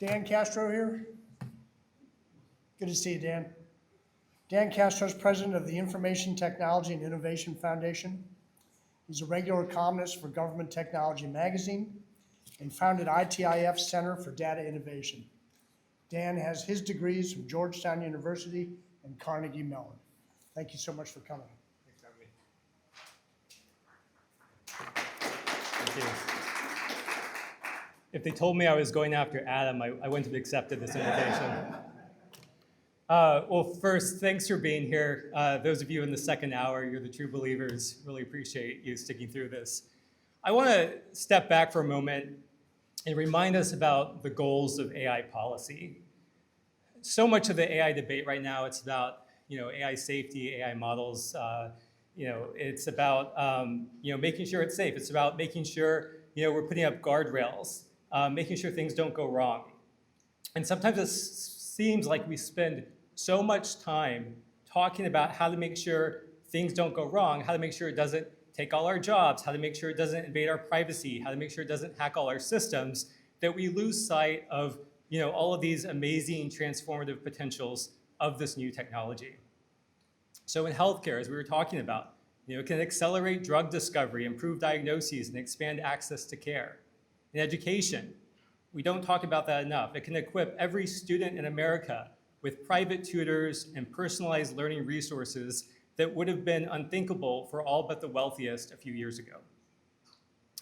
Dan Castro here. Good to see you, Dan. Dan Castro is president of the Information Technology and Innovation Foundation. He's a regular columnist for Government Technology Magazine and founded ITIF Center for Data Innovation. Dan has his degrees from Georgetown University and Carnegie Mellon. Thank you so much for coming. Thanks for having me. Thank you. If they told me I was going after Adam, I wouldn't have accepted this invitation. Well, first, thanks for being here. Those of you in the second hour, you're the true believers. Really appreciate you sticking through this. I want to step back for a moment and remind us about the goals of AI policy. So much of the AI debate right now, it's about AI safety, AI models. It's about making sure it's safe. It's about making sure we're putting up guardrails, making sure things don't go wrong. And sometimes it seems like we spend so much time talking about how to make sure things don't go wrong, how to make sure it doesn't take all our jobs, how to make sure it doesn't invade our privacy, how to make sure it doesn't hack all our systems, that we lose sight of all of these amazing transformative potentials of this new technology. So in healthcare, as we were talking about, it can accelerate drug discovery, improve diagnoses, and expand access to care. In education, we don't talk about that enough. It can equip every student in America with private tutors and personalized learning resources that would have been unthinkable for all but the wealthiest a few years ago.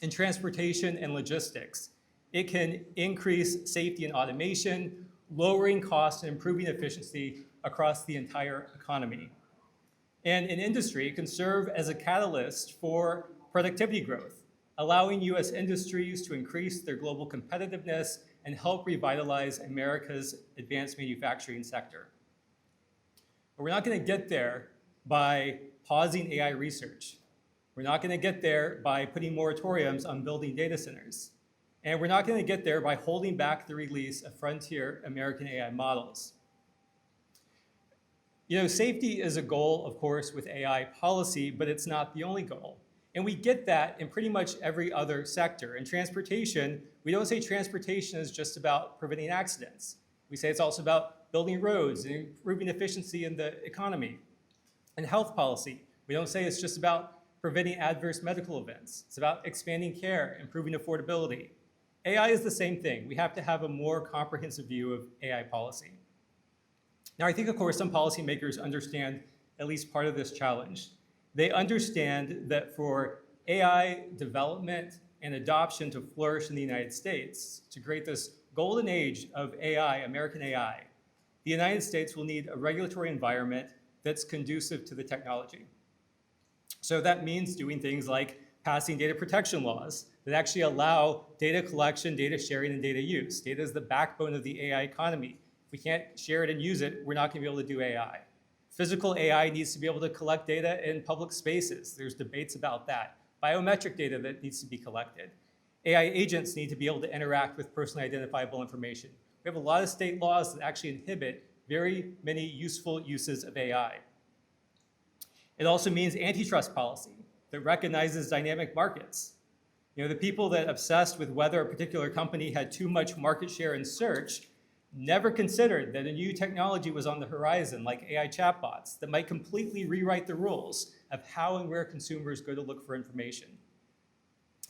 In transportation and logistics, it can increase safety and automation, lowering costs and improving efficiency across the entire economy. And in industry, it can serve as a catalyst for productivity growth, allowing US industries to increase their global competitiveness and help revitalize America's advanced manufacturing sector. But we're not going to get there by pausing AI research. We're not going to get there by putting moratoriums on building data centers. And we're not going to get there by holding back the release of frontier American AI models. Safety is a goal, of course, with AI policy, but it's not the only goal. And we get that in pretty much every other sector. In transportation, we don't say transportation is just about preventing accidents. We say it's also about building roads and improving efficiency in the economy. In health policy, we don't say it's just about preventing adverse medical events. It's about expanding care, improving affordability. AI is the same thing. We have to have a more comprehensive view of AI policy. Now, I think, of course, some policymakers understand at least part of this challenge. They understand that for AI development and adoption to flourish in the United States, to create this golden age of AI, American AI, the United States will need a regulatory environment that's conducive to the technology. So that means doing things like passing data protection laws that actually allow data collection, data sharing, and data use. Data is the backbone of the AI economy. If we can't share it and use it, we're not going to be able to do AI. Physical AI needs to be able to collect data in public spaces. There's debates about that. Biometric data that needs to be collected. AI agents need to be able to interact with personally identifiable information. We have a lot of state laws that actually inhibit very many useful uses of AI. It also means antitrust policy that recognizes dynamic markets. The people that obsessed with whether a particular company had too much market share in search never considered that a new technology was on the horizon, like AI chatbots, that might completely rewrite the rules of how and where consumers go to look for information.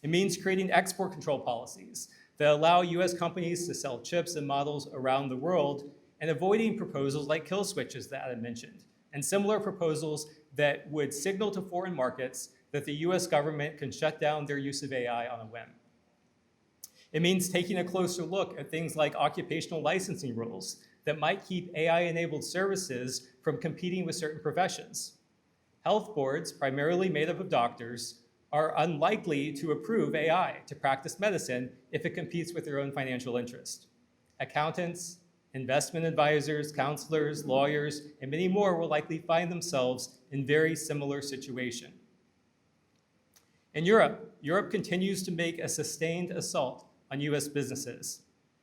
It means creating export control policies that allow US companies to sell chips and models around the world, and avoiding proposals like kill switches that I mentioned, and similar proposals that would signal to foreign markets that the US government can shut down their use of AI on a whim. It means taking a closer look at things like occupational licensing rules that might keep AI-enabled services from competing with certain professions. Health boards, primarily made up of doctors, are unlikely to approve AI to practice medicine if it competes with their own financial interest. Accountants, investment advisors, counselors, lawyers, and many more will likely find themselves in very similar situation. In Europe continues to make a sustained assault on US businesses.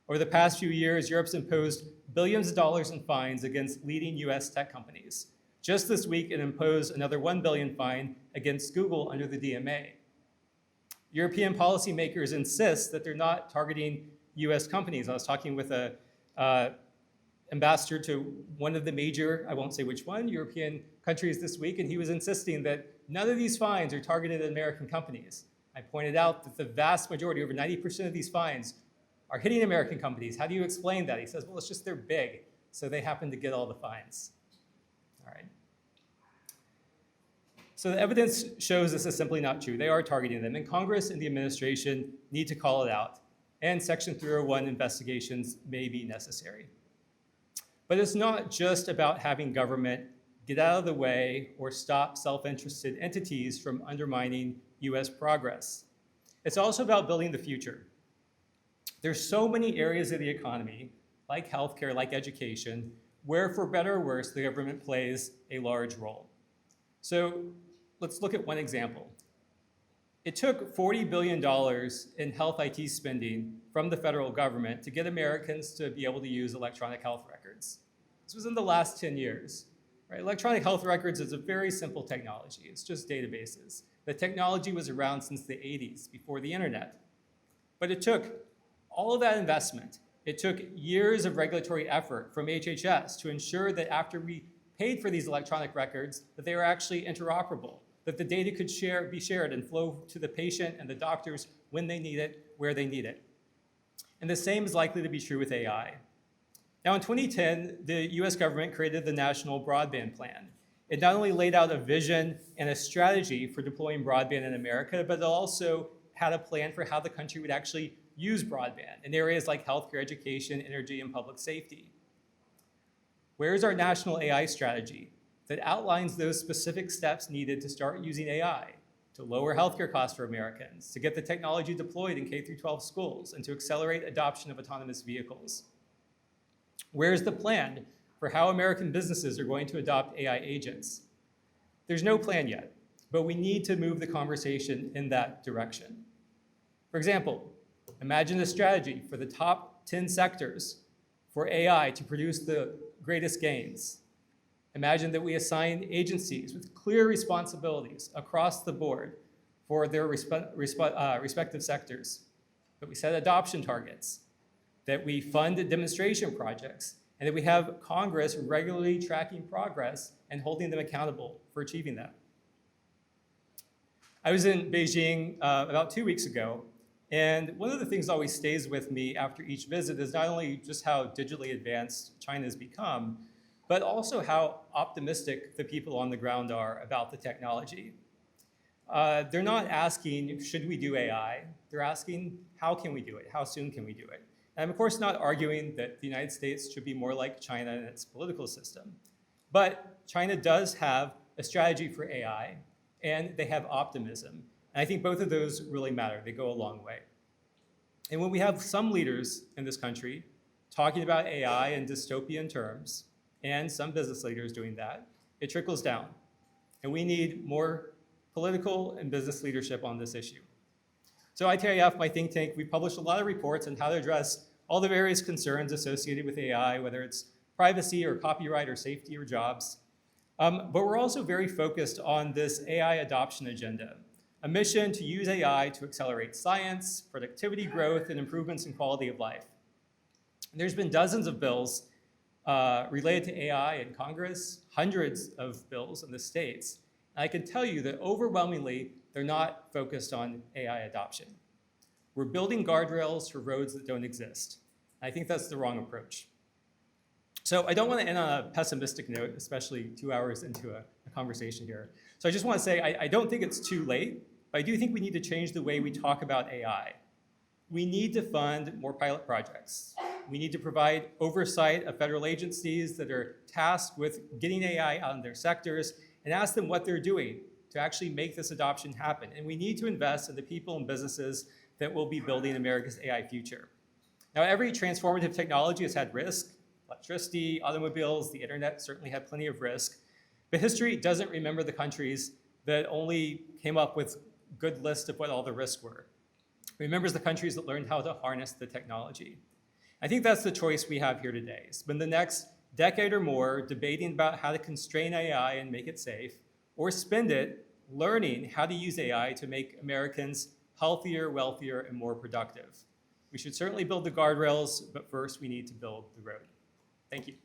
Over the past few years, Europe's imposed billions of dollars in fines against leading US tech companies. Just this week, it imposed another $1 billion fine against Google under the DMA. European policymakers insist that they're not targeting US companies. I was talking with a ambassador to one of the major, I won't say which one, European countries this week, and he was insisting that none of these fines are targeted at American companies. I pointed out that the vast majority, over 90% of these fines, are hitting American companies. How do you explain that? He says, well, it's just they're big, so they happen to get all the fines. All right. So the evidence shows this is simply not true. They are targeting them, and Congress and the administration need to call it out, and Section 301 investigations may be necessary. But it's not just about having government get out of the way or stop self-interested entities from undermining US progress. It's also about building the future. There's so many areas of the economy, like healthcare, like education, where for better or worse, the government plays a large role. So let's look at one example. It took $40 billion in health IT spending from the federal government to get Americans to be able to use electronic health records. This was in the last 10 years. Right? Electronic health records is a very simple technology. It's just databases. The technology was around since the 80s, before the internet. But it took all of that investment. It took years of regulatory effort from HHS to ensure that after we paid for these electronic records, that they were actually interoperable, that the data could be shared and flow to the patient and the doctors when they need it, where they need it. And the same is likely to be true with AI. Now, in 2010, the US government created the National Broadband Plan. It not only laid out a vision and a strategy for deploying broadband in America, but it also had a plan for how the country would actually use broadband in areas like healthcare, education, energy, and public safety. Where is our national AI strategy that outlines those specific steps needed to start using AI, to lower healthcare costs for Americans, to get the technology deployed in K-12 schools, and to accelerate adoption of autonomous vehicles? Where's the plan for how American businesses are going to adopt AI agents? There's no plan yet, but we need to move the conversation in that direction. For example, imagine a strategy for the top 10 sectors for AI to produce the greatest gains. Imagine that we assign agencies with clear responsibilities across the board for their respective sectors, that we set adoption targets, that we fund demonstration projects, and that we have Congress regularly tracking progress and holding them accountable for achieving that. I was in Beijing about 2 weeks ago, and one of the things that always stays with me after each visit is not only just how digitally advanced China has become, but also how optimistic the people on the ground are about the technology. They're not asking, should we do AI? They're asking, how can we do it? How soon can we do it? And I'm, of course, not arguing that the United States should be more like China in its political system. But China does have a strategy for AI, and they have optimism. And I think both of those really matter. They go a long way. And when we have some leaders in this country talking about AI in dystopian terms, and some business leaders doing that, it trickles down. And we need more political and business leadership on this issue. So ITIF, my think tank, we published a lot of reports on how to address all the various concerns associated with AI, whether it's privacy or copyright or safety or jobs. But we're also very focused on this AI adoption agenda, a mission to use AI to accelerate science, productivity growth, and improvements in quality of life. And there's been dozens of bills related to AI in Congress, hundreds of bills in the states. And I can tell you that overwhelmingly, they're not focused on AI adoption. We're building guardrails for roads that don't exist. I think that's the wrong approach. So I don't want to end on a pessimistic note, especially 2 hours into a conversation here. So I just want to say I don't think it's too late, but I do think we need to change the way we talk about AI. We need to fund more pilot projects. We need to provide oversight of federal agencies that are tasked with getting AI out in their sectors and ask them what they're doing to actually make this adoption happen. And we need to invest in the people and businesses that will be building America's AI future. Now, every transformative technology has had risk. Electricity, automobiles, the internet certainly had plenty of risk. But history doesn't remember the countries that only came up with a good list of what all the risks were. It remembers the countries that learned how to harness the technology. I think that's the choice we have here today. Spend the next decade or more debating about how to constrain AI and make it safe, or spend it learning how to use AI to make Americans healthier, wealthier, and more productive. We should certainly build the guardrails, but first we need to build the road. Thank you.